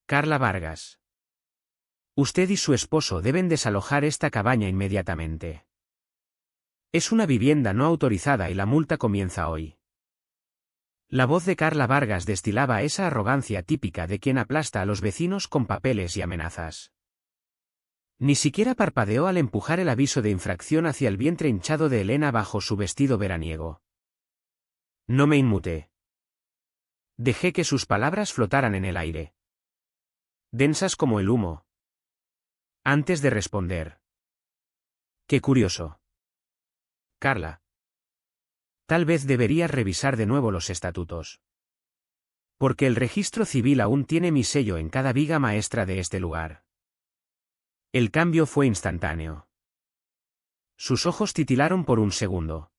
Carla Vargas. Usted y su esposo deben desalojar esta cabaña inmediatamente. Es una vivienda no autorizada y la multa comienza hoy. La voz de Carla Vargas destilaba esa arrogancia típica de quien aplasta a los vecinos con papeles y amenazas. Ni siquiera parpadeó al empujar el aviso de infracción hacia el vientre hinchado de Elena bajo su vestido veraniego. No me inmuté. Dejé que sus palabras flotaran en el aire, densas como el humo. Antes de responder. Qué curioso. Carla. Tal vez deberías revisar de nuevo los estatutos. Porque el registro civil aún tiene mi sello en cada viga maestra de este lugar. El cambio fue instantáneo. Sus ojos titilaron por un segundo.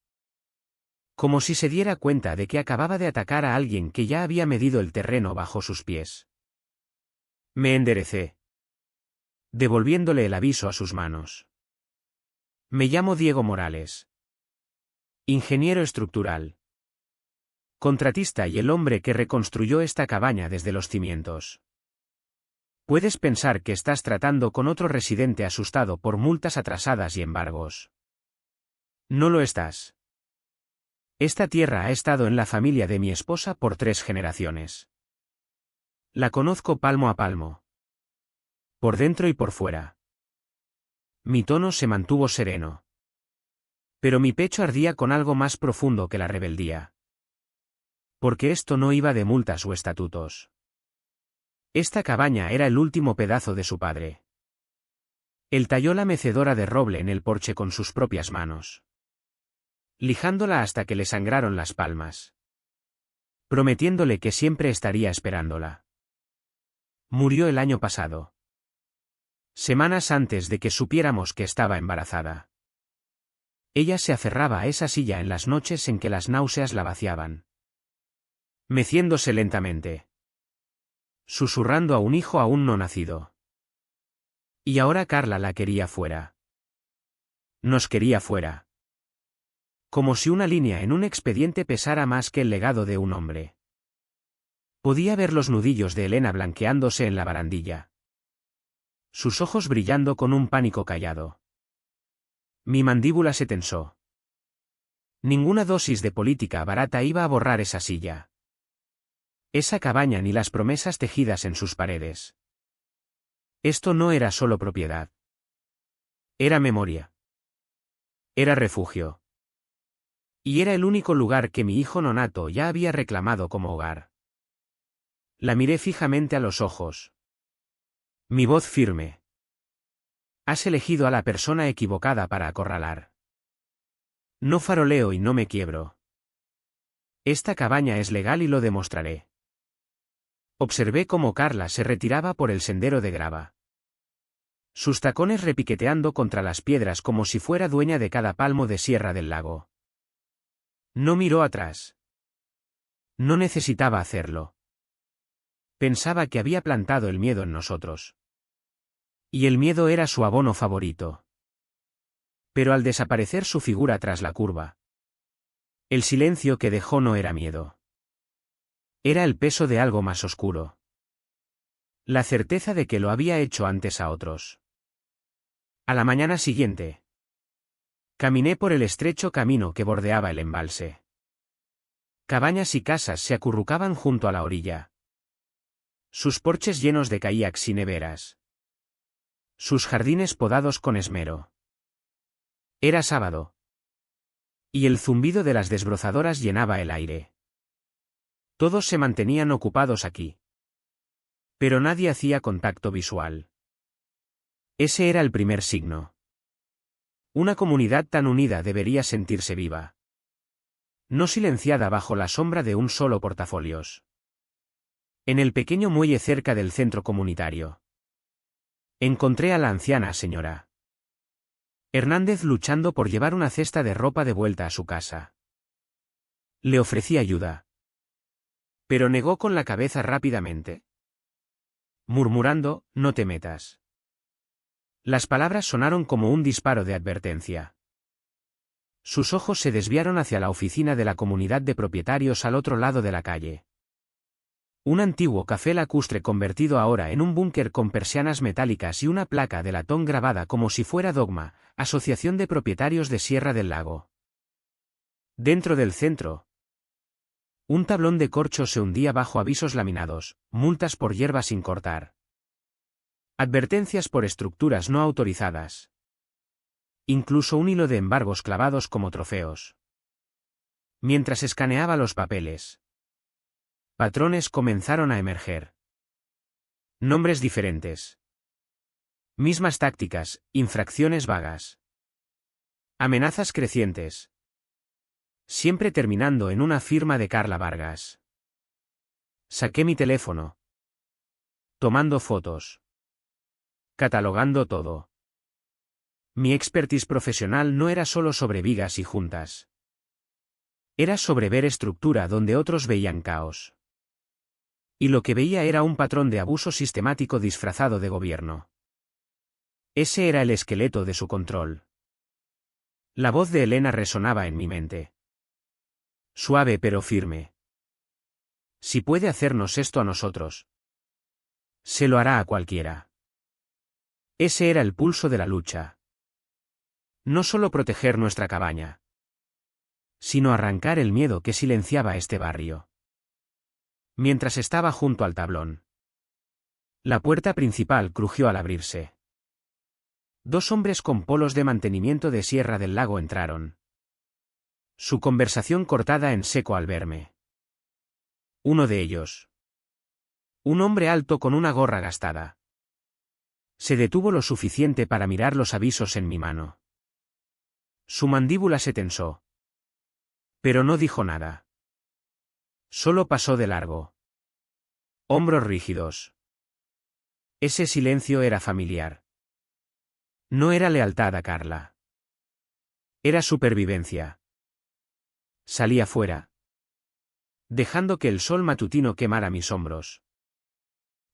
Como si se diera cuenta de que acababa de atacar a alguien que ya había medido el terreno bajo sus pies. Me enderecé, devolviéndole el aviso a sus manos. Me llamo Diego Morales. Ingeniero estructural. Contratista y el hombre que reconstruyó esta cabaña desde los cimientos. Puedes pensar que estás tratando con otro residente asustado por multas atrasadas y embargos. No lo estás. Esta tierra ha estado en la familia de mi esposa por 3 generaciones. La conozco palmo a palmo. Por dentro y por fuera. Mi tono se mantuvo sereno. Pero mi pecho ardía con algo más profundo que la rebeldía. Porque esto no iba de multas o estatutos. Esta cabaña era el último pedazo de su padre. Él talló la mecedora de roble en el porche con sus propias manos, lijándola hasta que le sangraron las palmas, prometiéndole que siempre estaría esperándola. Murió el año pasado. Semanas antes de que supiéramos que estaba embarazada. Ella se aferraba a esa silla en las noches en que las náuseas la vaciaban, meciéndose lentamente, susurrando a un hijo aún no nacido. Y ahora Carla la quería fuera. Nos quería fuera. Como si una línea en un expediente pesara más que el legado de un hombre. Podía ver los nudillos de Elena blanqueándose en la barandilla. Sus ojos brillando con un pánico callado. Mi mandíbula se tensó. Ninguna dosis de política barata iba a borrar esa silla, esa cabaña ni las promesas tejidas en sus paredes. Esto no era solo propiedad. Era memoria. Era refugio. Y era el único lugar que mi hijo nonato ya había reclamado como hogar. La miré fijamente a los ojos. Mi voz firme. Has elegido a la persona equivocada para acorralar. No faroleo y no me quiebro. Esta cabaña es legal y lo demostraré. Observé cómo Carla se retiraba por el sendero de grava. Sus tacones repiqueteando contra las piedras como si fuera dueña de cada palmo de sierra del lago. No miró atrás. No necesitaba hacerlo. Pensaba que había plantado el miedo en nosotros. Y el miedo era su abono favorito. Pero al desaparecer su figura tras la curva, el silencio que dejó no era miedo. Era el peso de algo más oscuro. La certeza de que lo había hecho antes a otros. A la mañana siguiente, caminé por el estrecho camino que bordeaba el embalse. Cabañas y casas se acurrucaban junto a la orilla. Sus porches llenos de kayaks y neveras. Sus jardines podados con esmero. Era sábado. Y el zumbido de las desbrozadoras llenaba el aire. Todos se mantenían ocupados aquí. Pero nadie hacía contacto visual. Ese era el primer signo. Una comunidad tan unida debería sentirse viva. No silenciada bajo la sombra de un solo portafolios. En el pequeño muelle cerca del centro comunitario, encontré a la anciana señora Hernández luchando por llevar una cesta de ropa de vuelta a su casa. Le ofrecí ayuda, pero negó con la cabeza rápidamente, murmurando, no te metas. Las palabras sonaron como un disparo de advertencia. Sus ojos se desviaron hacia la oficina de la comunidad de propietarios al otro lado de la calle. Un antiguo café lacustre convertido ahora en un búnker con persianas metálicas y una placa de latón grabada como si fuera Dogma, Asociación de Propietarios de Sierra del Lago. Dentro del centro, un tablón de corcho se hundía bajo avisos laminados, multas por hierba sin cortar, advertencias por estructuras no autorizadas, incluso un hilo de embargos clavados como trofeos. Mientras escaneaba los papeles, patrones comenzaron a emerger. Nombres diferentes. Mismas tácticas, infracciones vagas. Amenazas crecientes. Siempre terminando en una firma de Carla Vargas. Saqué mi teléfono. Tomando fotos. Catalogando todo. Mi expertise profesional no era solo sobre vigas y juntas. Era sobre ver estructura donde otros veían caos. Y lo que veía era un patrón de abuso sistemático disfrazado de gobierno. Ese era el esqueleto de su control. La voz de Elena resonaba en mi mente. Suave pero firme. Si puede hacernos esto a nosotros, se lo hará a cualquiera. Ese era el pulso de la lucha. No solo proteger nuestra cabaña, sino arrancar el miedo que silenciaba este barrio. Mientras estaba junto al tablón, la puerta principal crujió al abrirse. Dos hombres con polos de mantenimiento de Sierra del Lago entraron. Su conversación cortada en seco al verme. Uno de ellos, un hombre alto con una gorra gastada, se detuvo lo suficiente para mirar los avisos en mi mano. Su mandíbula se tensó, pero no dijo nada. Solo pasó de largo. Hombros rígidos. Ese silencio era familiar. No era lealtad a Carla. Era supervivencia. Salí afuera, dejando que el sol matutino quemara mis hombros.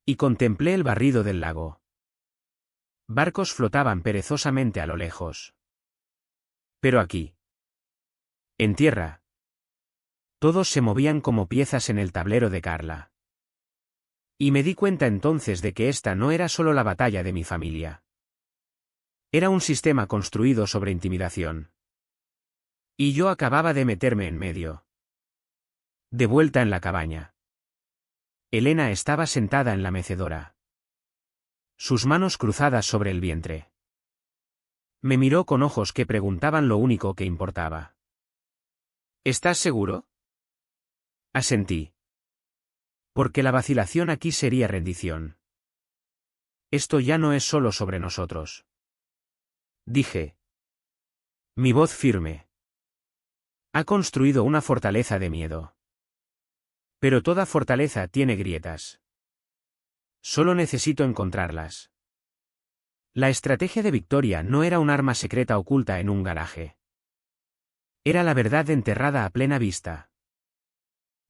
Y contemplé el barrido del lago. Barcos flotaban perezosamente a lo lejos. Pero aquí, en tierra, todos se movían como piezas en el tablero de Carla. Y me di cuenta entonces de que esta no era solo la batalla de mi familia. Era un sistema construido sobre intimidación. Y yo acababa de meterme en medio. De vuelta en la cabaña. Elena estaba sentada en la mecedora, sus manos cruzadas sobre el vientre. Me miró con ojos que preguntaban lo único que importaba. ¿Estás seguro? Asentí. Porque la vacilación aquí sería rendición. Esto ya no es solo sobre nosotros. Dije. Mi voz firme. Ha construido una fortaleza de miedo. Pero toda fortaleza tiene grietas. Solo necesito encontrarlas. La estrategia de Victoria no era un arma secreta oculta en un garaje. Era la verdad enterrada a plena vista.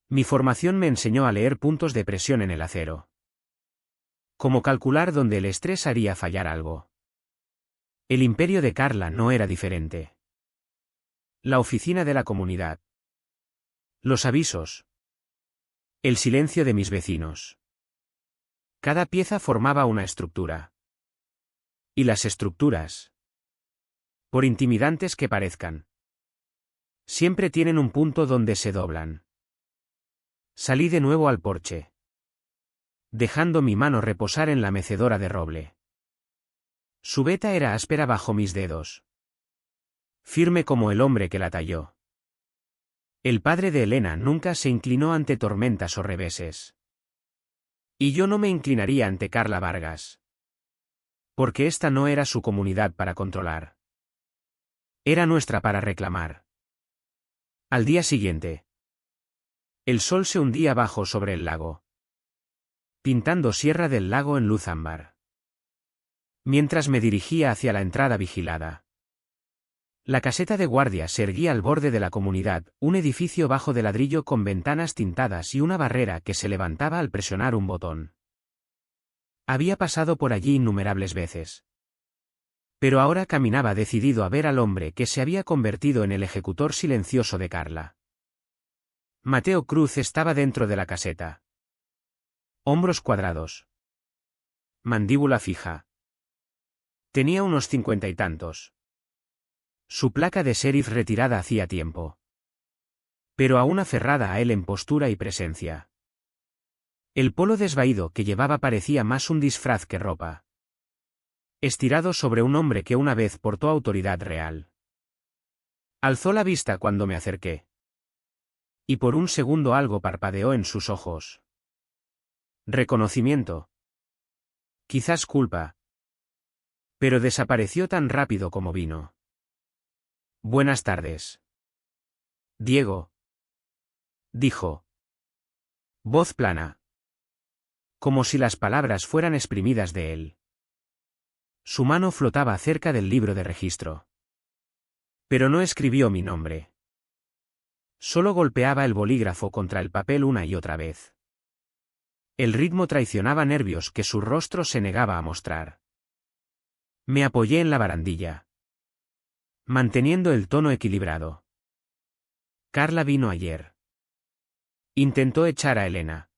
Mi formación me enseñó a leer puntos de presión en el acero. Cómo calcular dónde el estrés haría fallar algo. El imperio de Carla no era diferente. La oficina de la comunidad. Los avisos. El silencio de mis vecinos. Cada pieza formaba una estructura. Y las estructuras, por intimidantes que parezcan, siempre tienen un punto donde se doblan. Salí de nuevo al porche, dejando mi mano reposar en la mecedora de roble. Su veta era áspera bajo mis dedos, firme como el hombre que la talló. El padre de Elena nunca se inclinó ante tormentas o reveses. Y yo no me inclinaría ante Carla Vargas. Porque esta no era su comunidad para controlar. Era nuestra para reclamar. Al día siguiente, el sol se hundía bajo sobre el lago, pintando Sierra del Lago en luz ámbar. Mientras me dirigía hacia la entrada vigilada, la caseta de guardia se erguía al borde de la comunidad, un edificio bajo de ladrillo con ventanas tintadas y una barrera que se levantaba al presionar un botón. Había pasado por allí innumerables veces. Pero ahora caminaba decidido a ver al hombre que se había convertido en el ejecutor silencioso de Carla. Mateo Cruz estaba dentro de la caseta. Hombros cuadrados. Mandíbula fija. Tenía unos 50 y tantos. Su placa de sheriff retirada hacía tiempo. Pero aún aferrada a él en postura y presencia. El polo desvaído que llevaba parecía más un disfraz que ropa. Estirado sobre un hombre que una vez portó autoridad real. Alzó la vista cuando me acerqué. Y por un segundo algo parpadeó en sus ojos. Reconocimiento. Quizás culpa. Pero desapareció tan rápido como vino. Buenas tardes. Diego. Dijo. Voz plana. Como si las palabras fueran exprimidas de él. Su mano flotaba cerca del libro de registro. Pero no escribió mi nombre. Solo golpeaba el bolígrafo contra el papel una y otra vez. El ritmo traicionaba nervios que su rostro se negaba a mostrar. Me apoyé en la barandilla. Manteniendo el tono equilibrado. Carla vino ayer. Intentó echar a Elena.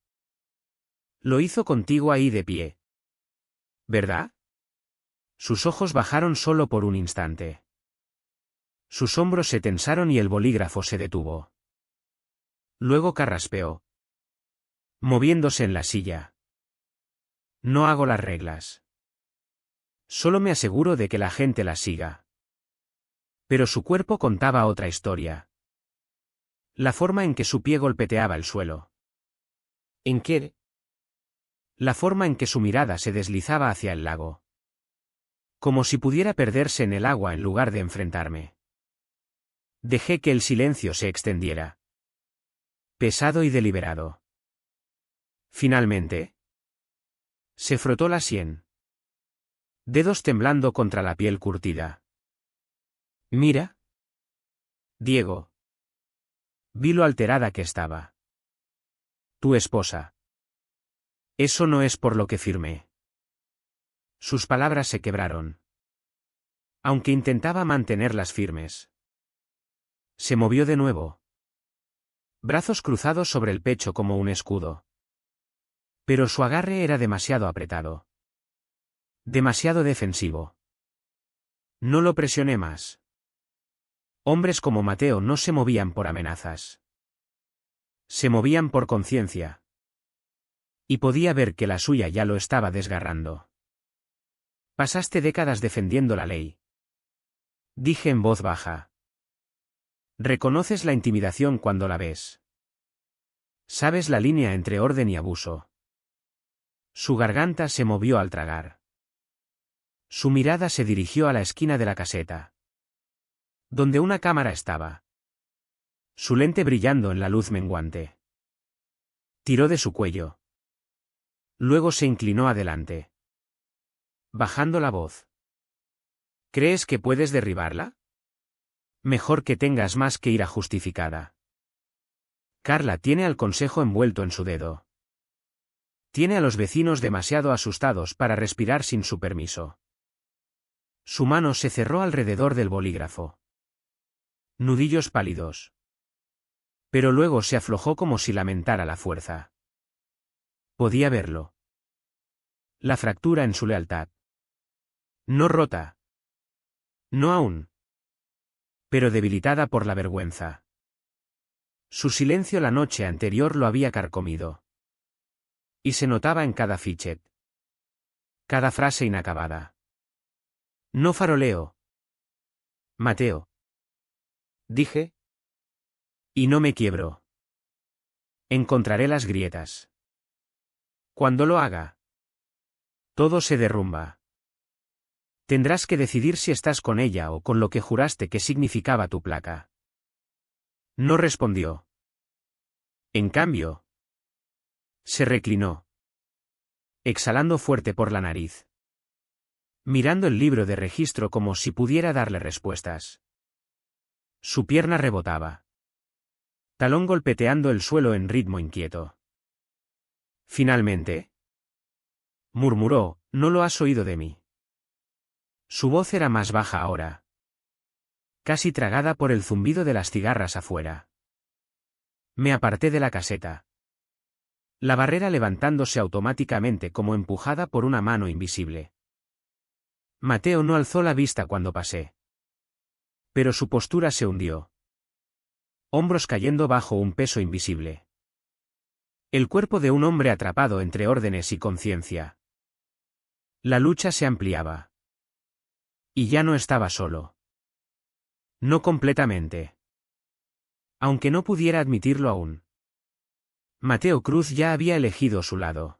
Lo hizo contigo ahí de pie. ¿Verdad? Sus ojos bajaron solo por un instante. Sus hombros se tensaron y el bolígrafo se detuvo. Luego carraspeó. Moviéndose en la silla. No hago las reglas. Solo me aseguro de que la gente las siga. Pero su cuerpo contaba otra historia. La forma en que su pie golpeteaba el suelo. ¿En qué? La forma en que su mirada se deslizaba hacia el lago. Como si pudiera perderse en el agua en lugar de enfrentarme. Dejé que el silencio se extendiera. Pesado y deliberado. Finalmente. Se frotó la sien. Dedos temblando contra la piel curtida. Mira. Diego. Vi lo alterada que estaba. Tu esposa. Eso no es por lo que firmé. Sus palabras se quebraron. Aunque intentaba mantenerlas firmes. Se movió de nuevo. Brazos cruzados sobre el pecho como un escudo. Pero su agarre era demasiado apretado. Demasiado defensivo. No lo presioné más. Hombres como Mateo no se movían por amenazas. Se movían por conciencia. Y podía ver que la suya ya lo estaba desgarrando. Pasaste décadas defendiendo la ley. Dije en voz baja. Reconoces la intimidación cuando la ves. Sabes la línea entre orden y abuso. Su garganta se movió al tragar. Su mirada se dirigió a la esquina de la caseta. Donde una cámara estaba. Su lente brillando en la luz menguante. Tiró de su cuello. Luego se inclinó adelante. Bajando la voz. ¿Crees que puedes derribarla? Mejor que tengas más que ira justificada. Carla tiene al consejo envuelto en su dedo. Tiene a los vecinos demasiado asustados para respirar sin su permiso. Su mano se cerró alrededor del bolígrafo. Nudillos pálidos. Pero luego se aflojó como si lamentara la fuerza. Podía verlo. La fractura en su lealtad. No rota. No aún. Pero debilitada por la vergüenza. Su silencio la noche anterior lo había carcomido. Y se notaba en cada fichet. Cada frase inacabada. No faroleo. Mateo. Dije. Y no me quiebro. Encontraré las grietas. Cuando lo haga. Todo se derrumba. Tendrás que decidir si estás con ella o con lo que juraste que significaba tu placa. No respondió. En cambio. Se reclinó. Exhalando fuerte por la nariz. Mirando el libro de registro como si pudiera darle respuestas. Su pierna rebotaba. Talón golpeteando el suelo en ritmo inquieto. Finalmente. Murmuró, no lo has oído de mí. Su voz era más baja ahora. Casi tragada por el zumbido de las cigarras afuera. Me aparté de la caseta. La barrera levantándose automáticamente como empujada por una mano invisible. Mateo no alzó la vista cuando pasé. Pero su postura se hundió. Hombros cayendo bajo un peso invisible. El cuerpo de un hombre atrapado entre órdenes y conciencia. La lucha se ampliaba. Y ya no estaba solo. No completamente. Aunque no pudiera admitirlo aún. Mateo Cruz ya había elegido su lado.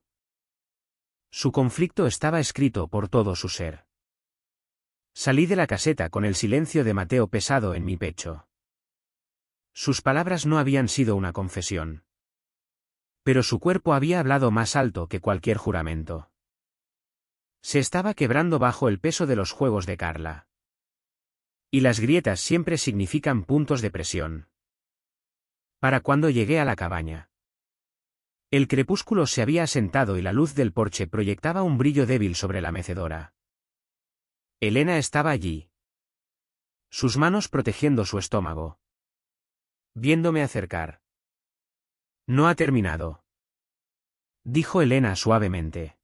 Su conflicto estaba escrito por todo su ser. Salí de la caseta con el silencio de Mateo pesado en mi pecho. Sus palabras no habían sido una confesión. Pero su cuerpo había hablado más alto que cualquier juramento. Se estaba quebrando bajo el peso de los juegos de Carla. Y las grietas siempre significan puntos de presión. Para cuando llegué a la cabaña. El crepúsculo se había asentado y la luz del porche proyectaba un brillo débil sobre la mecedora. Elena estaba allí. Sus manos protegiendo su estómago. Viéndome acercar. No ha terminado. Dijo Elena suavemente.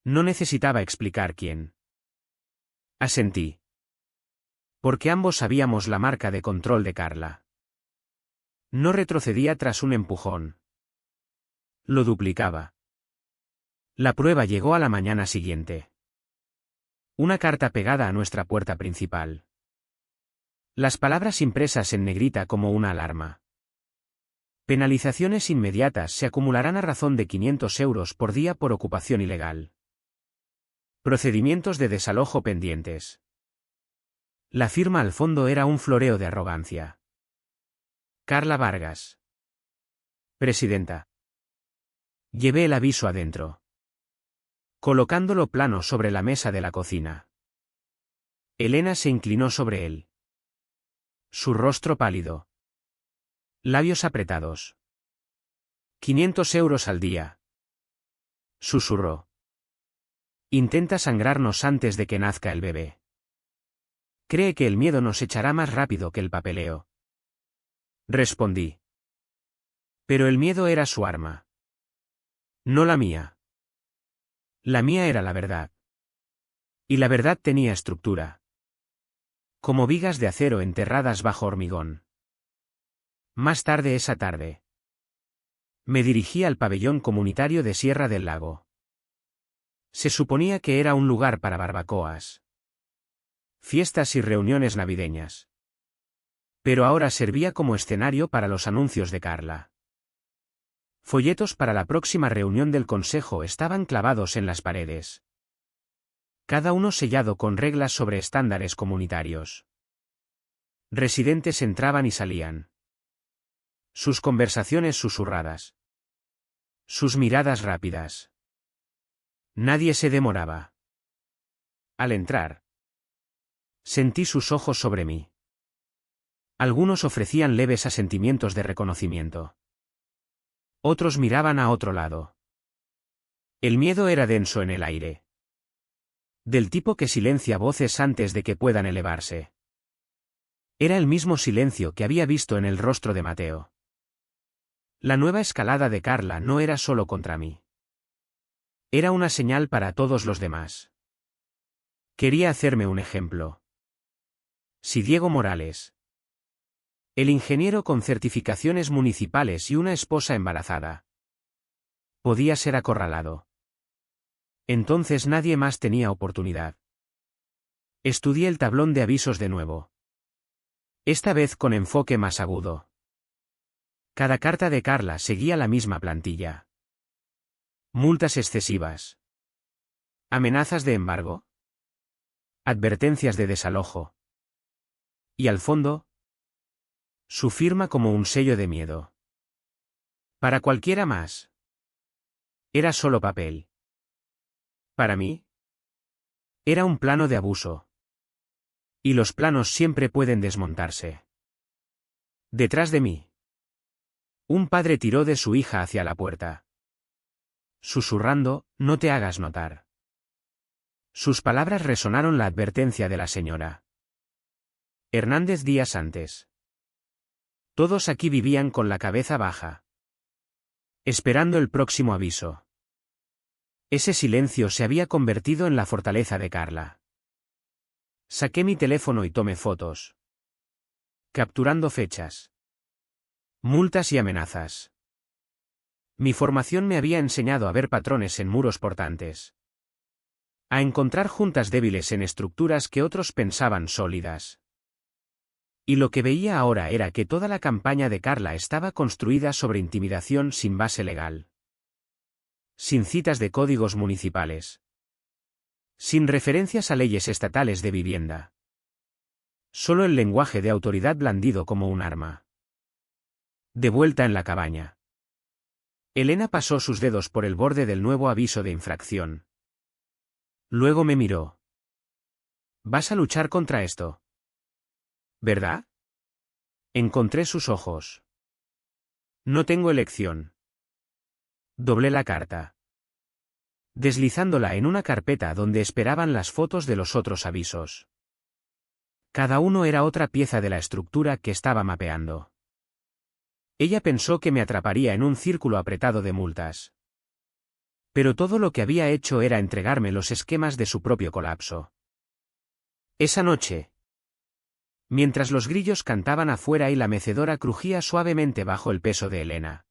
No necesitaba explicar quién. Asentí. Porque ambos sabíamos la marca de control de Carla. No retrocedía tras un empujón. Lo duplicaba. La prueba llegó a la mañana siguiente. Una carta pegada a nuestra puerta principal. Las palabras impresas en negrita como una alarma. Penalizaciones inmediatas se acumularán a razón de 500 euros por día por ocupación ilegal. Procedimientos de desalojo pendientes. La firma al fondo era un floreo de arrogancia. Carla Vargas. Presidenta. Llevé el aviso adentro. Colocándolo plano sobre la mesa de la cocina. Elena se inclinó sobre él. Su rostro pálido. Labios apretados. 500 euros al día. Susurró. Intenta sangrarnos antes de que nazca el bebé. Cree que el miedo nos echará más rápido que el papeleo. Respondí. Pero el miedo era su arma. No la mía. La mía era la verdad. Y la verdad tenía estructura. Como vigas de acero enterradas bajo hormigón. Más tarde esa tarde. Me dirigí al pabellón comunitario de Sierra del Lago. Se suponía que era un lugar para barbacoas. Fiestas y reuniones navideñas. Pero ahora servía como escenario para los anuncios de Carla. Folletos para la próxima reunión del consejo estaban clavados en las paredes. Cada uno sellado con reglas sobre estándares comunitarios. Residentes entraban y salían. Sus conversaciones susurradas. Sus miradas rápidas. Nadie se demoraba. Al entrar, sentí sus ojos sobre mí. Algunos ofrecían leves asentimientos de reconocimiento. Otros miraban a otro lado. El miedo era denso en el aire. Del tipo que silencia voces antes de que puedan elevarse. Era el mismo silencio que había visto en el rostro de Mateo. La nueva escalada de Carla no era solo contra mí. Era una señal para todos los demás. Quería hacerme un ejemplo. Si Diego Morales, el ingeniero con certificaciones municipales y una esposa embarazada, podía ser acorralado, entonces nadie más tenía oportunidad. Estudié el tablón de avisos de nuevo. Esta vez con enfoque más agudo. Cada carta de Carla seguía la misma plantilla. Multas excesivas. Amenazas de embargo. Advertencias de desalojo. Y al fondo, su firma como un sello de miedo. Para cualquiera más. Era solo papel. Para mí, era un plano de abuso. Y los planos siempre pueden desmontarse. Detrás de mí, un padre tiró de su hija hacia la puerta. Susurrando, no te hagas notar. Sus palabras resonaron la advertencia de la señora Hernández días antes. Todos aquí vivían con la cabeza baja. esperando el próximo aviso. Ese silencio se había convertido en la fortaleza de Carla. Saqué mi teléfono y tomé fotos. Capturando fechas. Multas y amenazas. Mi formación me había enseñado a ver patrones en muros portantes. A encontrar juntas débiles en estructuras que otros pensaban sólidas. Y lo que veía ahora era que toda la campaña de Carla estaba construida sobre intimidación sin base legal. Sin citas de códigos municipales. Sin referencias a leyes estatales de vivienda. Solo el lenguaje de autoridad blandido como un arma. De vuelta en la cabaña. Elena pasó sus dedos por el borde del nuevo aviso de infracción. Luego me miró. ¿Vas a luchar contra esto? ¿Verdad? Encontré sus ojos. No tengo elección. Doblé la carta. Deslizándola en una carpeta donde esperaban las fotos de los otros avisos. Cada uno era otra pieza de la estructura que estaba mapeando. Ella pensó que me atraparía en un círculo apretado de multas. Pero todo lo que había hecho era entregarme los esquemas de su propio colapso. Esa noche, mientras los grillos cantaban afuera y la mecedora crujía suavemente bajo el peso de Elena,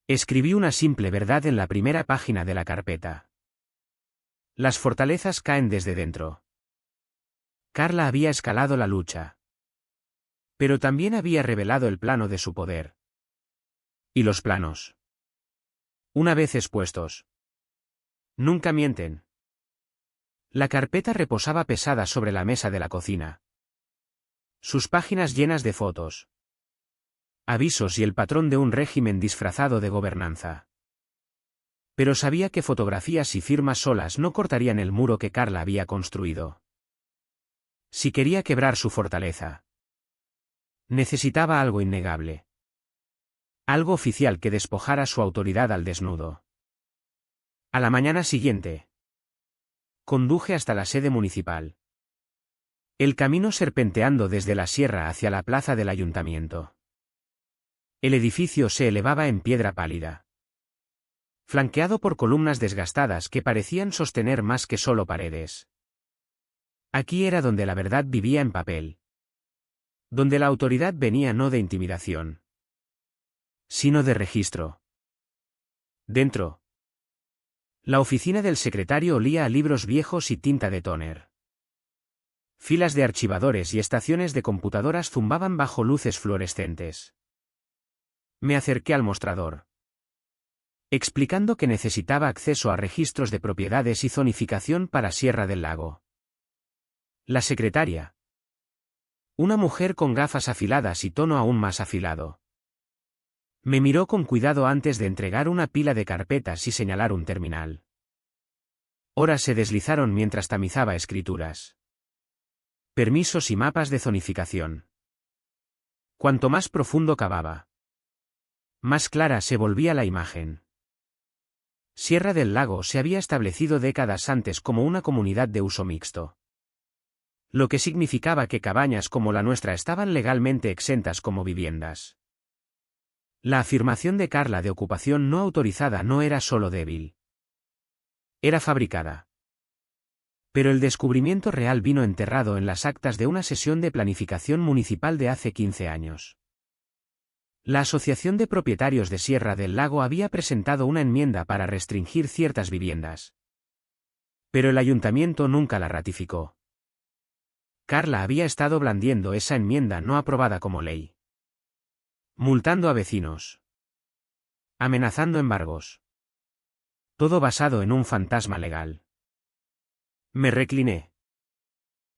escribí una simple verdad en la primera página de la carpeta. Las fortalezas caen desde dentro. Carla había escalado la lucha. Pero también había revelado el plano de su poder. Y los planos, una vez expuestos, nunca mienten. La carpeta reposaba pesada sobre la mesa de la cocina. Sus páginas llenas de fotos, avisos y el patrón de un régimen disfrazado de gobernanza. Pero sabía que fotografías y firmas solas no cortarían el muro que Carla había construido. Si quería quebrar su fortaleza, necesitaba algo innegable. Algo oficial que despojara su autoridad al desnudo. A la mañana siguiente, conduje hasta la sede municipal. El camino serpenteando desde la sierra hacia la plaza del ayuntamiento. El edificio se elevaba en piedra pálida, flanqueado por columnas desgastadas que parecían sostener más que solo paredes. Aquí era donde la verdad vivía en papel. Donde la autoridad venía no de intimidación, sino de registro. Dentro, la oficina del secretario olía a libros viejos y tinta de tóner. Filas de archivadores y estaciones de computadoras zumbaban bajo luces fluorescentes. Me acerqué al mostrador, explicando que necesitaba acceso a registros de propiedades y zonificación para Sierra del Lago. La secretaria, una mujer con gafas afiladas y tono aún más afilado, me miró con cuidado antes de entregar una pila de carpetas y señalar un terminal. Horas se deslizaron mientras tamizaba escrituras, permisos y mapas de zonificación. Cuanto más profundo cavaba, más clara se volvía la imagen. Sierra del Lago se había establecido décadas antes como una comunidad de uso mixto. Lo que significaba que cabañas como la nuestra estaban legalmente exentas como viviendas. La afirmación de Carla de ocupación no autorizada no era solo débil. Era fabricada. Pero el descubrimiento real vino enterrado en las actas de una sesión de planificación municipal de hace 15 años. La Asociación de Propietarios de Sierra del Lago había presentado una enmienda para restringir ciertas viviendas. Pero el ayuntamiento nunca la ratificó. Carla había estado blandiendo esa enmienda no aprobada como ley. Multando a vecinos. Amenazando embargos. Todo basado en un fantasma legal. Me recliné.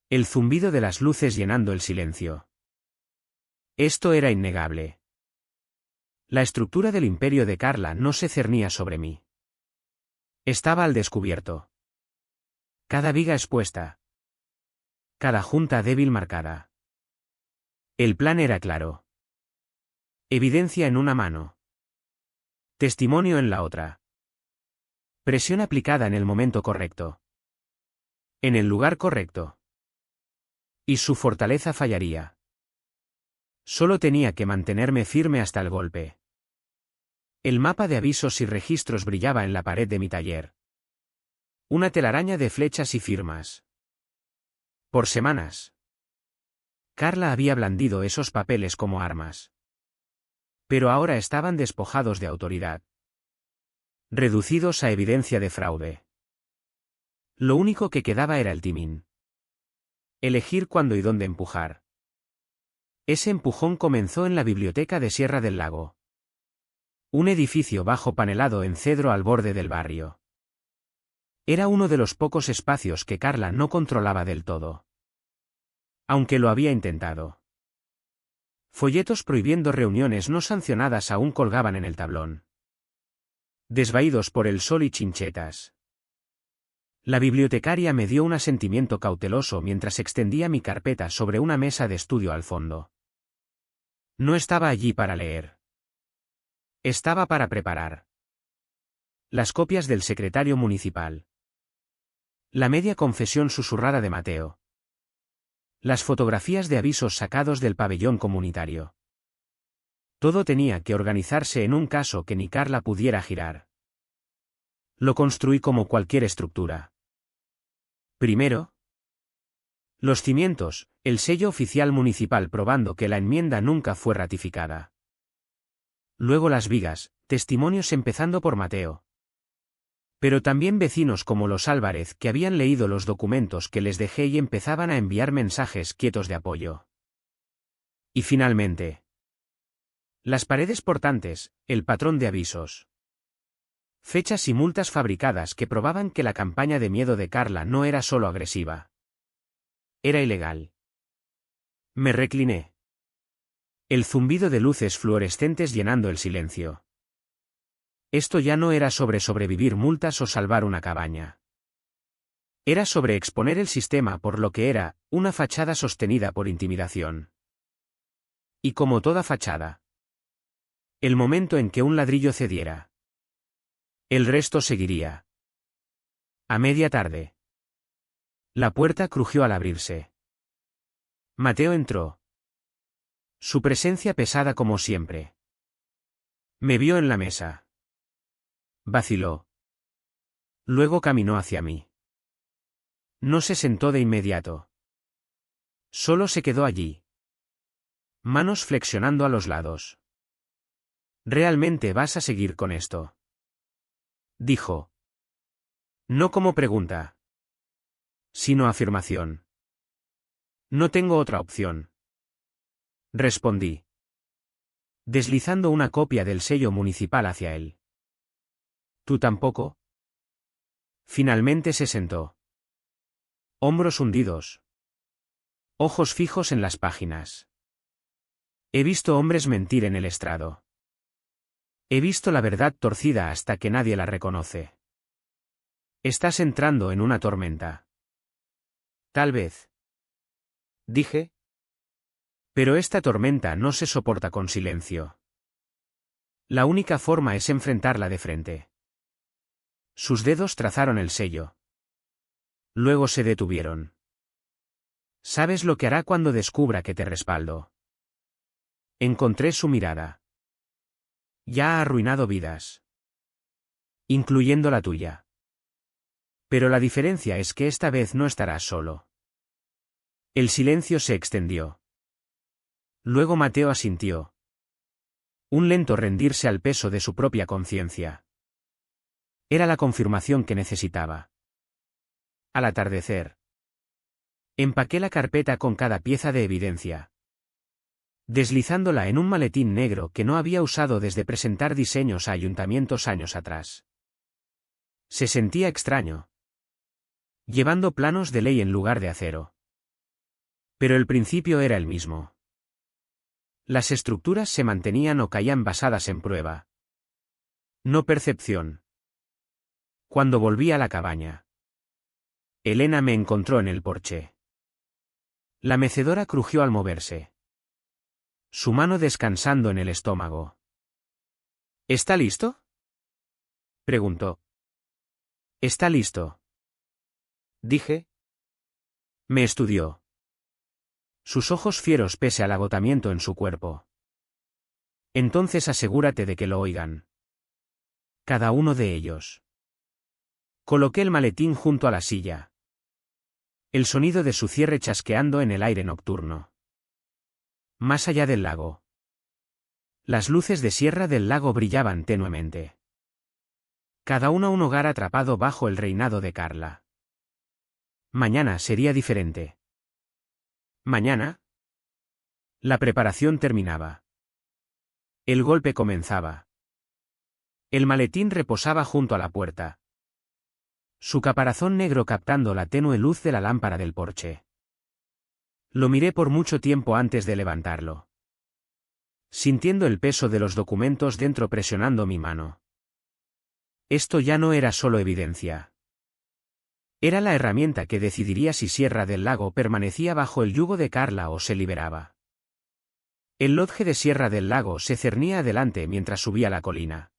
El zumbido de las luces llenando el silencio. Esto era innegable. La estructura del imperio de Carla no se cernía sobre mí. Estaba al descubierto. Cada viga expuesta. Cada junta débil marcada. El plan era claro. Evidencia en una mano. Testimonio en la otra. Presión aplicada en el momento correcto. En el lugar correcto. Y su fortaleza fallaría. Solo tenía que mantenerme firme hasta el golpe. El mapa de avisos y registros brillaba en la pared de mi taller. Una telaraña de flechas y firmas. Por semanas. Carla había blandido esos papeles como armas. Pero ahora estaban despojados de autoridad. Reducidos a evidencia de fraude. Lo único que quedaba era el timón. Elegir cuándo y dónde empujar. Ese empujón comenzó en la biblioteca de Sierra del Lago. Un edificio bajo panelado en cedro al borde del barrio. Era uno de los pocos espacios que Carla no controlaba del todo. Aunque lo había intentado. Folletos prohibiendo reuniones no sancionadas aún colgaban en el tablón. Desvaídos por el sol y chinchetas. La bibliotecaria me dio un asentimiento cauteloso mientras extendía mi carpeta sobre una mesa de estudio al fondo. No estaba allí para leer. Estaba para preparar. Las copias del secretario municipal. La media confesión susurrada de Mateo. Las fotografías de avisos sacados del pabellón comunitario. Todo tenía que organizarse en un caso que ni Carla pudiera girar. Lo construí como cualquier estructura. Primero, los cimientos, el sello oficial municipal probando que la enmienda nunca fue ratificada. Luego las vigas, testimonios empezando por Mateo. Pero también vecinos como los Álvarez que habían leído los documentos que les dejé y empezaban a enviar mensajes quietos de apoyo. Y finalmente, las paredes portantes, el patrón de avisos. Fechas y multas fabricadas que probaban que la campaña de miedo de Carla no era solo agresiva. Era ilegal. Me recliné. El zumbido de luces fluorescentes llenando el silencio. Esto ya no era sobre sobrevivir multas o salvar una cabaña. Era sobre exponer el sistema por lo que era, una fachada sostenida por intimidación. Y como toda fachada. El momento en que un ladrillo cediera. El resto seguiría. A media tarde. La puerta crujió al abrirse. Mateo entró. Su presencia pesada como siempre. Me vio en la mesa. Vaciló. Luego caminó hacia mí. No se sentó de inmediato. Solo se quedó allí. Manos flexionando a los lados. ¿Realmente vas a seguir con esto? Dijo. No como pregunta. Sino afirmación. No tengo otra opción. Respondí. Deslizando una copia del sello municipal hacia él. ¿Tú tampoco? Finalmente se sentó. Hombros hundidos. Ojos fijos en las páginas. He visto hombres mentir en el estrado. He visto la verdad torcida hasta que nadie la reconoce. Estás entrando en una tormenta. Tal vez. Dije. Pero esta tormenta no se soporta con silencio. La única forma es enfrentarla de frente. Sus dedos trazaron el sello. Luego se detuvieron. ¿Sabes lo que hará cuando descubra que te respaldo? Encontré su mirada. Ya ha arruinado vidas. Incluyendo la tuya. Pero la diferencia es que esta vez no estarás solo. El silencio se extendió. Luego Mateo asintió. Un lento rendirse al peso de su propia conciencia. Era la confirmación que necesitaba. Al atardecer. Empaqué la carpeta con cada pieza de evidencia. Deslizándola en un maletín negro que no había usado desde presentar diseños a ayuntamientos años atrás. Se sentía extraño. Llevando planos de ley en lugar de acero. Pero el principio era el mismo. Las estructuras se mantenían o caían basadas en prueba. No percepción. Cuando volví a la cabaña. Elena me encontró en el porche. La mecedora crujió al moverse. Su mano descansando en el estómago. ¿Está listo? Preguntó. Está listo. Dije. Me estudió. Sus ojos fieros pese al agotamiento en su cuerpo. Entonces asegúrate de que lo oigan. Cada uno de ellos. Coloqué el maletín junto a la silla. El sonido de su cierre chasqueando en el aire nocturno. Más allá del lago. Las luces de Sierra del Lago brillaban tenuemente. Cada uno un hogar atrapado bajo el reinado de Carla. Mañana sería diferente. ¿Mañana? La preparación terminaba. El golpe comenzaba. El maletín reposaba junto a la puerta. Su caparazón negro captando la tenue luz de la lámpara del porche. Lo miré por mucho tiempo antes de levantarlo. Sintiendo el peso de los documentos dentro presionando mi mano. Esto ya no era solo evidencia. Era la herramienta que decidiría si Sierra del Lago permanecía bajo el yugo de Carla o se liberaba. El lodge de Sierra del Lago se cernía adelante mientras subía la colina.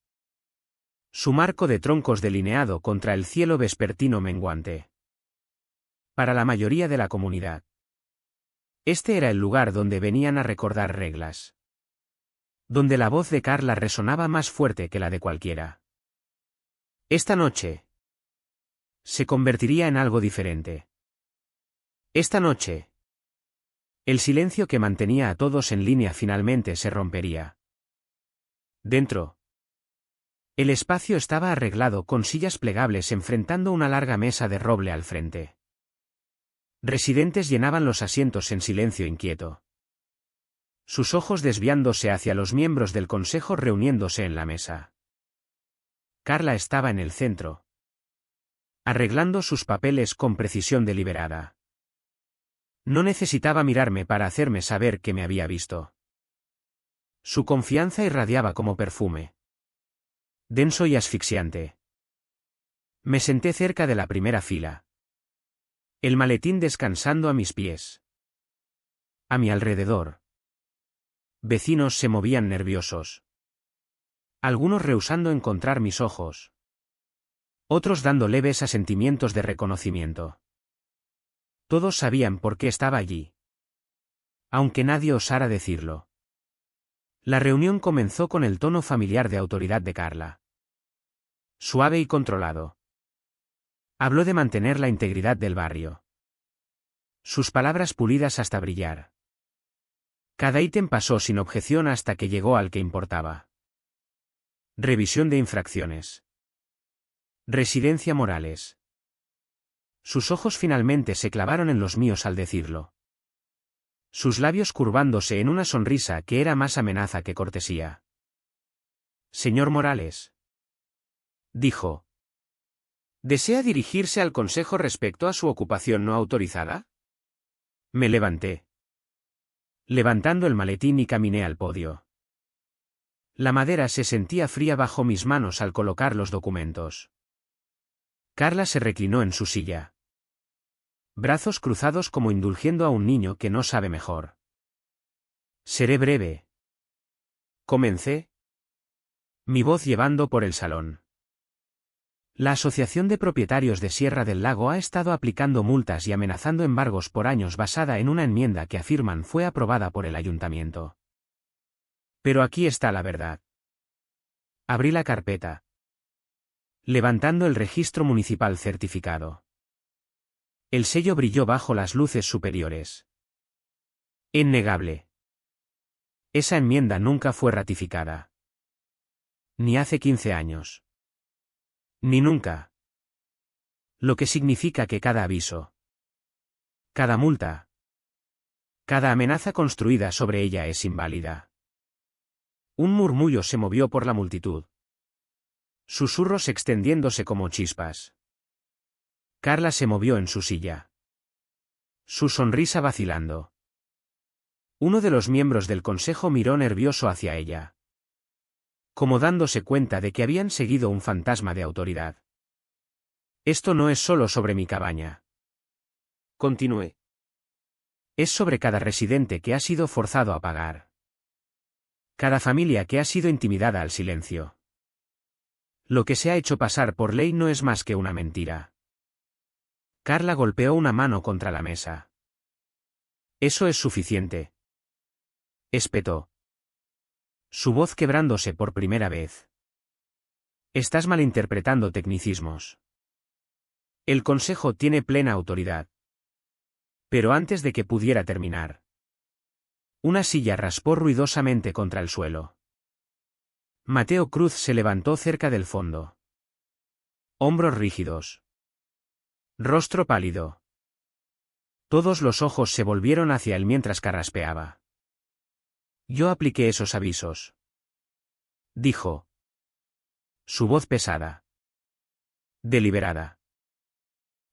Su marco de troncos delineado contra el cielo vespertino menguante. Para la mayoría de la comunidad. Este era el lugar donde venían a recordar reglas. Donde la voz de Carla resonaba más fuerte que la de cualquiera. Esta noche. Se convertiría en algo diferente. Esta noche. El silencio que mantenía a todos en línea finalmente se rompería. Dentro. El espacio estaba arreglado con sillas plegables enfrentando una larga mesa de roble al frente. Residentes llenaban los asientos en silencio inquieto. Sus ojos desviándose hacia los miembros del consejo reuniéndose en la mesa. Carla estaba en el centro. Arreglando sus papeles con precisión deliberada. No necesitaba mirarme para hacerme saber que me había visto. Su confianza irradiaba como perfume. Denso y asfixiante. Me senté cerca de la primera fila. El maletín descansando a mis pies. A mi alrededor. Vecinos se movían nerviosos. Algunos rehusando encontrar mis ojos. Otros dando leves asentimientos de reconocimiento. Todos sabían por qué estaba allí. Aunque nadie osara decirlo. La reunión comenzó con el tono familiar de autoridad de Carla. Suave y controlado. Habló de mantener la integridad del barrio. Sus palabras pulidas hasta brillar. Cada ítem pasó sin objeción hasta que llegó al que importaba. Revisión de infracciones. Residencia Morales. Sus ojos finalmente se clavaron en los míos al decirlo. Sus labios curvándose en una sonrisa que era más amenaza que cortesía. Señor Morales. Dijo. ¿Desea dirigirse al consejo respecto a su ocupación no autorizada? Me levanté. Levantando el maletín y caminé al podio. La madera se sentía fría bajo mis manos al colocar los documentos. Carla se reclinó en su silla. Brazos cruzados como indulgiendo a un niño que no sabe mejor. Seré breve. Comencé. Mi voz llevando por el salón. La Asociación de Propietarios de Sierra del Lago ha estado aplicando multas y amenazando embargos por años basada en una enmienda que afirman fue aprobada por el ayuntamiento. Pero aquí está la verdad. Abrí la carpeta. Levantando el registro municipal certificado. El sello brilló bajo las luces superiores. Innegable. Esa enmienda nunca fue ratificada. Ni hace 15 años. Ni nunca. Lo que significa que cada aviso. Cada multa. Cada amenaza construida sobre ella es inválida. Un murmullo se movió por la multitud. Susurros extendiéndose como chispas. Carla se movió en su silla. Su sonrisa vacilando. Uno de los miembros del consejo miró nervioso hacia ella. Como dándose cuenta de que habían seguido un fantasma de autoridad. Esto no es solo sobre mi cabaña. Continué. Es sobre cada residente que ha sido forzado a pagar. Cada familia que ha sido intimidada al silencio. Lo que se ha hecho pasar por ley no es más que una mentira. Carla golpeó una mano contra la mesa. Eso es suficiente. Espetó. Su voz quebrándose por primera vez. Estás malinterpretando tecnicismos. El Consejo tiene plena autoridad. Pero antes de que pudiera terminar, una silla raspó ruidosamente contra el suelo. Mateo Cruz se levantó cerca del fondo. Hombros rígidos. Rostro pálido. Todos los ojos se volvieron hacia él mientras carraspeaba. Yo apliqué esos avisos, dijo. Su voz pesada. Deliberada.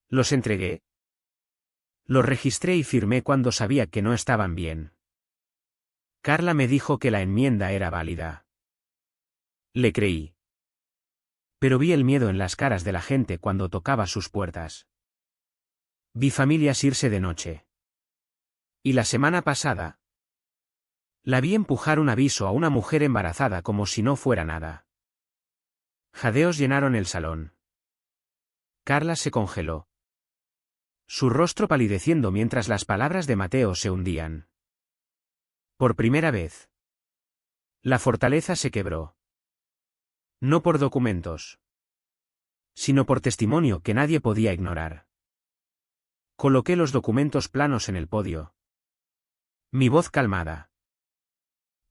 Los entregué. Los registré y firmé cuando sabía que no estaban bien. Carla me dijo que la enmienda era válida. Le creí. Pero vi el miedo en las caras de la gente cuando tocaba sus puertas. Vi familias irse de noche. Y la semana pasada, la vi empujar un aviso a una mujer embarazada como si no fuera nada. Jadeos llenaron el salón. Carla se congeló. Su rostro palideciendo mientras las palabras de Mateo se hundían. Por primera vez, la fortaleza se quebró. No por documentos, sino por testimonio que nadie podía ignorar. Coloqué los documentos planos en el podio. Mi voz calmada.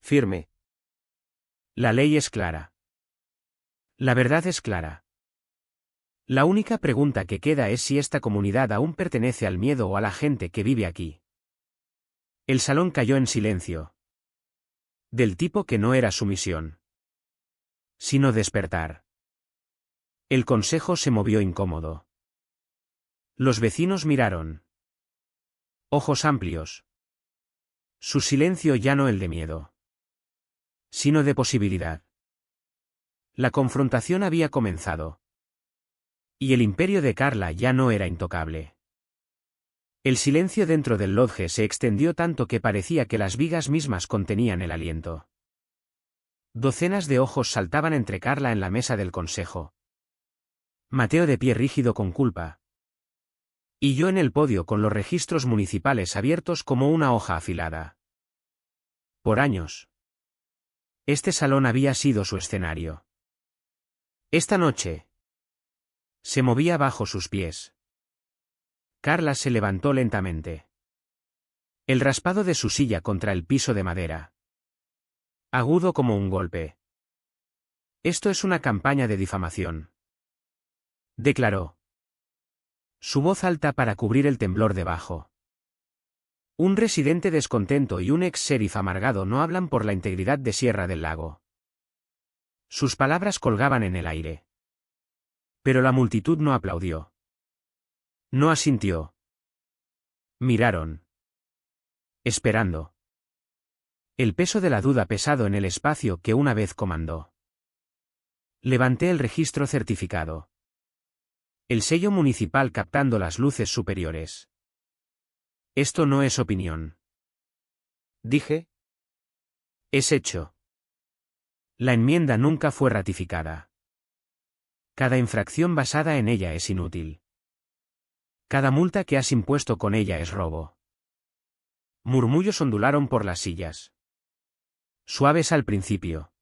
Firme. La ley es clara. La verdad es clara. La única pregunta que queda es si esta comunidad aún pertenece al miedo o a la gente que vive aquí. El salón cayó en silencio. Del tipo que no era su misión, sino despertar. El consejo se movió incómodo. Los vecinos miraron. Ojos amplios. Su silencio ya no el de miedo, sino de posibilidad. La confrontación había comenzado. Y el imperio de Carla ya no era intocable. El silencio dentro del lodge se extendió tanto que parecía que las vigas mismas contenían el aliento. Docenas de ojos saltaban entre Carla en la mesa del consejo. Mateo de pie rígido con culpa. Y yo en el podio con los registros municipales abiertos como una hoja afilada. Por años, este salón había sido su escenario. Esta noche, se movía bajo sus pies. Carla se levantó lentamente. El raspado de su silla contra el piso de madera. Agudo como un golpe. Esto es una campaña de difamación, declaró. Su voz alta para cubrir el temblor debajo. Un residente descontento y un ex sheriff amargado no hablan por la integridad de Sierra del Lago. Sus palabras colgaban en el aire. Pero la multitud no aplaudió. No asintió. Miraron. Esperando. El peso de la duda pesado en el espacio que una vez comandó. Levanté el registro certificado. El sello municipal captando las luces superiores. Esto no es opinión, dije. Es hecho. La enmienda nunca fue ratificada. Cada infracción basada en ella es inútil. Cada multa que has impuesto con ella es robo. Murmullos ondularon por las sillas. Suaves al principio.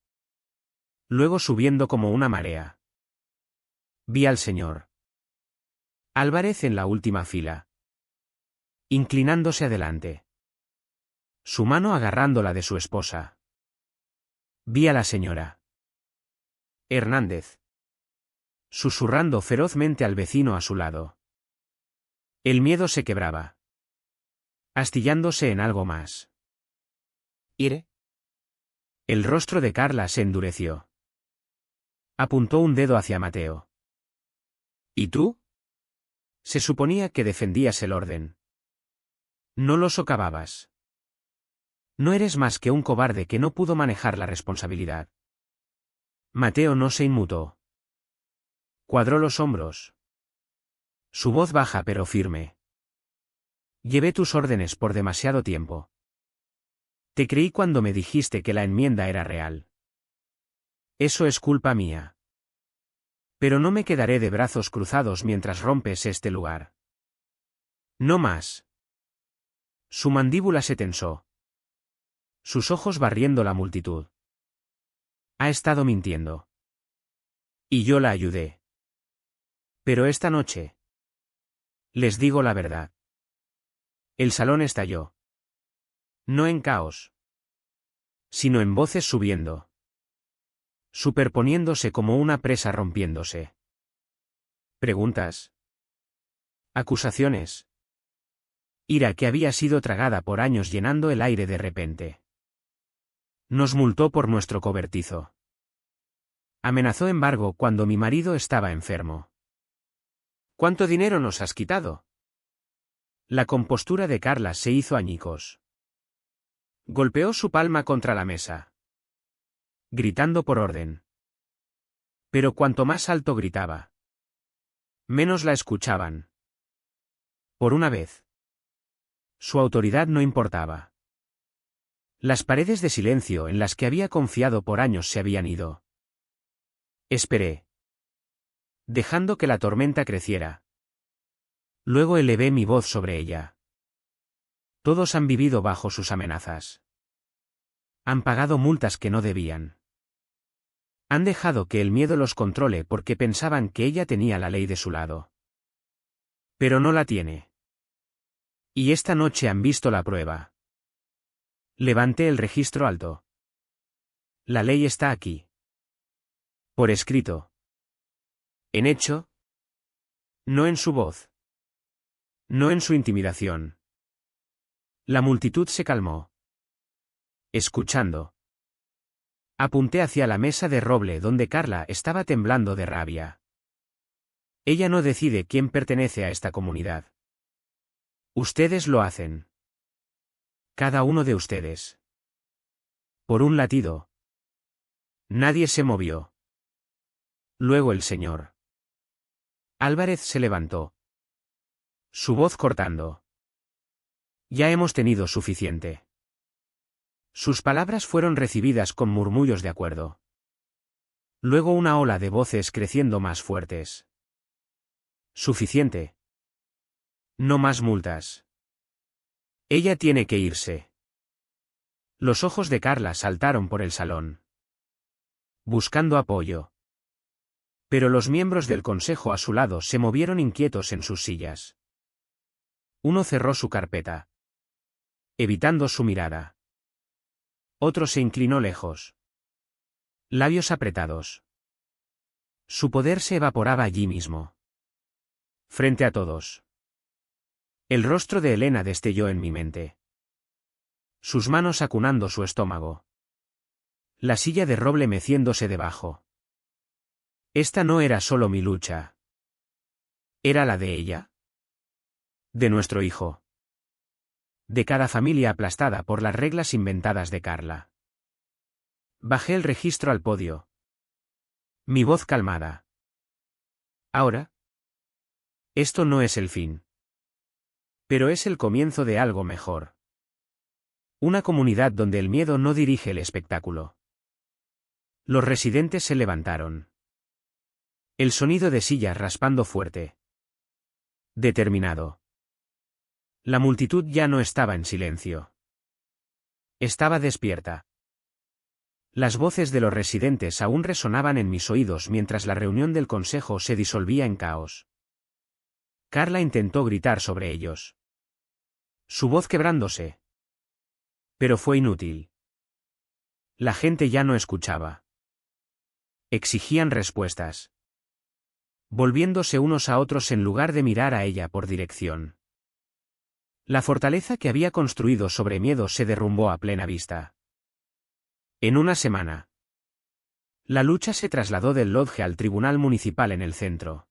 Luego subiendo como una marea. Vi al señor Álvarez en la última fila. Inclinándose adelante. Su mano agarrando la de su esposa. Vi a la señora Hernández susurrando ferozmente al vecino a su lado. El miedo se quebraba, astillándose en algo más. ¿Iré? El rostro de Carla se endureció. Apuntó un dedo hacia Mateo. ¿Y tú? Se suponía que defendías el orden. No lo socavabas. No eres más que un cobarde que no pudo manejar la responsabilidad. Mateo no se inmutó. Cuadró los hombros. Su voz baja pero firme. Llevé tus órdenes por demasiado tiempo. Te creí cuando me dijiste que la enmienda era real. Eso es culpa mía. Pero no me quedaré de brazos cruzados mientras rompes este lugar. No más. Su mandíbula se tensó. Sus ojos barriendo la multitud. Ha estado mintiendo. Y yo la ayudé. Pero esta noche. Les digo la verdad. El salón estalló. No en caos, sino en voces subiendo. Superponiéndose como una presa rompiéndose. Preguntas. Acusaciones. Ira que había sido tragada por años llenando el aire de repente. Nos multó por nuestro cobertizo. Amenazó embargo cuando mi marido estaba enfermo. ¿Cuánto dinero nos has quitado? La compostura de Carla se hizo añicos. Golpeó su palma contra la mesa, gritando por orden. Pero cuanto más alto gritaba, menos la escuchaban. Por una vez, su autoridad no importaba. Las paredes de silencio en las que había confiado por años se habían ido. Esperé, dejando que la tormenta creciera. Luego elevé mi voz sobre ella. Todos han vivido bajo sus amenazas. Han pagado multas que no debían. Han dejado que el miedo los controle porque pensaban que ella tenía la ley de su lado. Pero no la tiene. Y esta noche han visto la prueba. Levanté el registro alto. La ley está aquí. Por escrito. En hecho. No en su voz. No en su intimidación. La multitud se calmó. Escuchando. Apunté hacia la mesa de roble donde Carla estaba temblando de rabia. Ella no decide quién pertenece a esta comunidad. Ustedes lo hacen. Cada uno de ustedes. Por un latido. Nadie se movió. Luego el señor Álvarez se levantó. Su voz cortando. Ya hemos tenido suficiente. Sus palabras fueron recibidas con murmullos de acuerdo. Luego una ola de voces creciendo más fuertes. Suficiente. No más multas. Ella tiene que irse. Los ojos de Carla saltaron por el salón, buscando apoyo. Pero los miembros del consejo a su lado se movieron inquietos en sus sillas. Uno cerró su carpeta, evitando su mirada. Otro se inclinó lejos. Labios apretados. Su poder se evaporaba allí mismo. Frente a todos. El rostro de Elena destelló en mi mente. Sus manos acunando su estómago. La silla de roble meciéndose debajo. Esta no era solo mi lucha. Era la de ella. De nuestro hijo. De cada familia aplastada por las reglas inventadas de Carla. Bajé el registro al podio. Mi voz calmada. Ahora. Esto no es el fin. Pero es el comienzo de algo mejor. Una comunidad donde el miedo no dirige el espectáculo. Los residentes se levantaron. El sonido de sillas raspando fuerte. Determinado. La multitud ya no estaba en silencio. Estaba despierta. Las voces de los residentes aún resonaban en mis oídos mientras la reunión del consejo se disolvía en caos. Carla intentó gritar sobre ellos. Su voz quebrándose. Pero fue inútil. La gente ya no escuchaba. Exigían respuestas. Volviéndose unos a otros en lugar de mirar a ella por dirección. La fortaleza que había construido sobre miedo se derrumbó a plena vista. En una semana. La lucha se trasladó del lodge al tribunal municipal en el centro.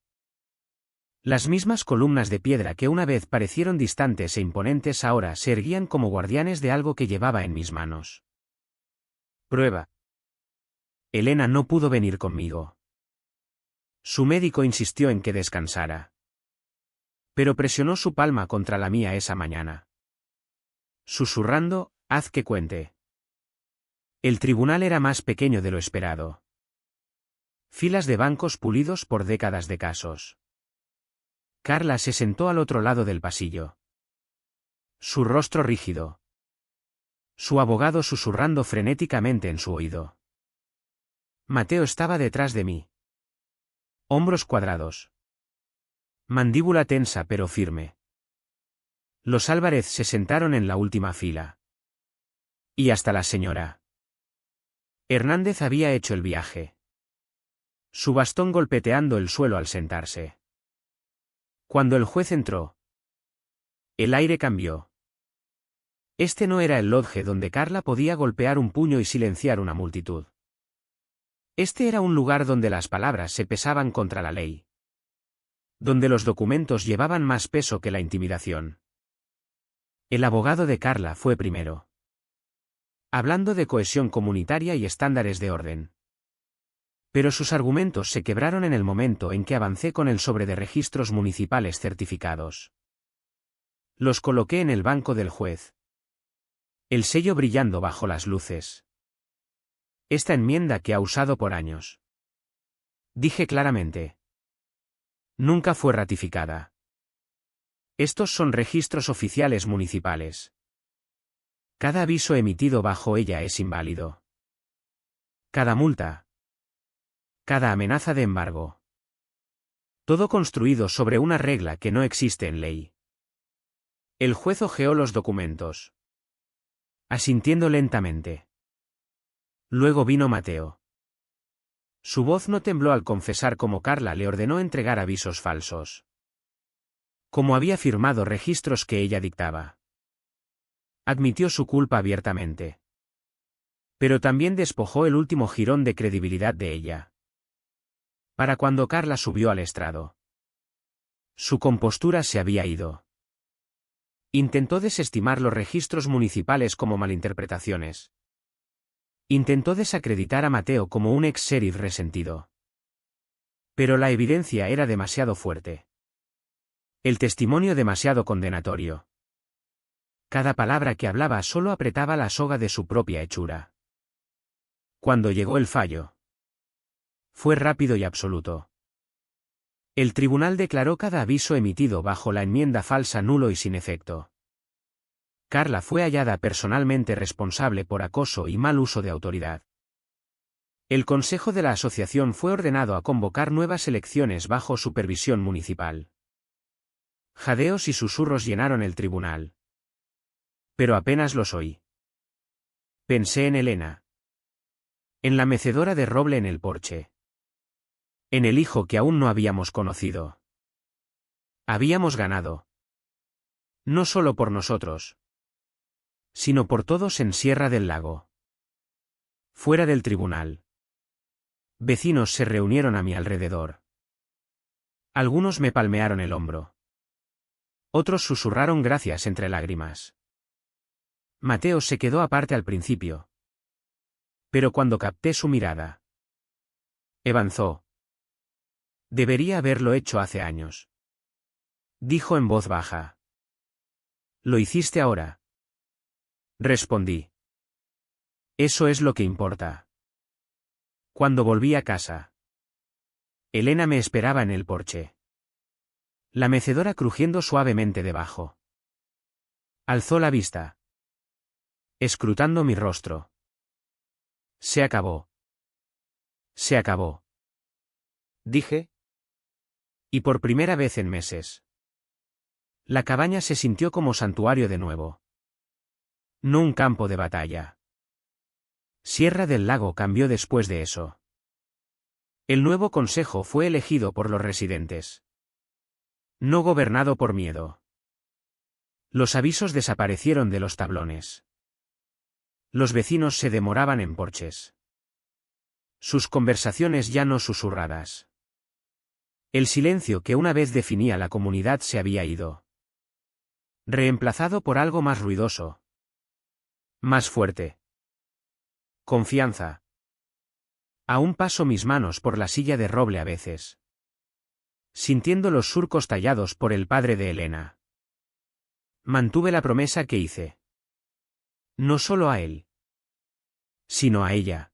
Las mismas columnas de piedra que una vez parecieron distantes e imponentes ahora se erguían como guardianes de algo que llevaba en mis manos. Prueba. Elena no pudo venir conmigo. Su médico insistió en que descansara. Pero presionó su palma contra la mía esa mañana. Susurrando, haz que cuente. El tribunal era más pequeño de lo esperado. Filas de bancos pulidos por décadas de casos. Carla se sentó al otro lado del pasillo. Su rostro rígido. Su abogado susurrando frenéticamente en su oído. Mateo estaba detrás de mí. Hombros cuadrados. Mandíbula tensa pero firme. Los Álvarez se sentaron en la última fila. Y hasta la señora Hernández había hecho el viaje. Su bastón golpeteando el suelo al sentarse. Cuando el juez entró, el aire cambió. Este no era el lodge donde Carla podía golpear un puño y silenciar una multitud. Este era un lugar donde las palabras se pesaban contra la ley. Donde los documentos llevaban más peso que la intimidación. El abogado de Carla fue primero. Hablando de cohesión comunitaria y estándares de orden. Pero sus argumentos se quebraron en el momento en que avancé con el sobre de registros municipales certificados. Los coloqué en el banco del juez. El sello brillando bajo las luces. Esta enmienda que ha usado por años. Dije claramente. Nunca fue ratificada. Estos son registros oficiales municipales. Cada aviso emitido bajo ella es inválido. Cada multa. Cada amenaza de embargo. Todo construido sobre una regla que no existe en ley. El juez hojeó los documentos. Asintiendo lentamente. Luego vino Mateo. Su voz no tembló al confesar cómo Carla le ordenó entregar avisos falsos. Como había firmado registros que ella dictaba. Admitió su culpa abiertamente. Pero también despojó el último jirón de credibilidad de ella. Para cuando Carla subió al estrado. Su compostura se había ido. Intentó desestimar los registros municipales como malinterpretaciones. Intentó desacreditar a Mateo como un ex sheriff resentido. Pero la evidencia era demasiado fuerte. El testimonio demasiado condenatorio. Cada palabra que hablaba solo apretaba la soga de su propia hechura. Cuando llegó el fallo. Fue rápido y absoluto. El tribunal declaró cada aviso emitido bajo la enmienda falsa nulo y sin efecto. Carla fue hallada personalmente responsable por acoso y mal uso de autoridad. El consejo de la asociación fue ordenado a convocar nuevas elecciones bajo supervisión municipal. Jadeos y susurros llenaron el tribunal. Pero apenas los oí. Pensé en Elena. En la mecedora de roble en el porche. En el hijo que aún no habíamos conocido. Habíamos ganado. No solo por nosotros. Sino por todos en Sierra del Lago. Fuera del tribunal. Vecinos se reunieron a mi alrededor. Algunos me palmearon el hombro. Otros susurraron gracias entre lágrimas. Mateo se quedó aparte al principio. Pero cuando capté su mirada. Avanzó. Debería haberlo hecho hace años. Dijo en voz baja. Lo hiciste ahora. Respondí. Eso es lo que importa. Cuando volví a casa. Elena me esperaba en el porche. La mecedora crujiendo suavemente debajo. Alzó la vista. Escrutando mi rostro. Se acabó. Se acabó. Dije. Y por primera vez en meses. La cabaña se sintió como santuario de nuevo. No un campo de batalla. Sierra del Lago cambió después de eso. El nuevo consejo fue elegido por los residentes. No gobernado por miedo. Los avisos desaparecieron de los tablones. Los vecinos se demoraban en porches. Sus conversaciones ya no susurradas. El silencio que una vez definía la comunidad se había ido. Reemplazado por algo más ruidoso. Más fuerte. Confianza. Aún paso mis manos por la silla de roble a veces. Sintiendo los surcos tallados por el padre de Elena. Mantuve la promesa que hice. No solo a él. Sino a ella.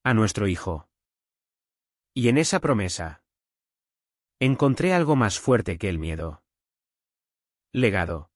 A nuestro hijo. Y en esa promesa. Encontré algo más fuerte que el miedo. Legado.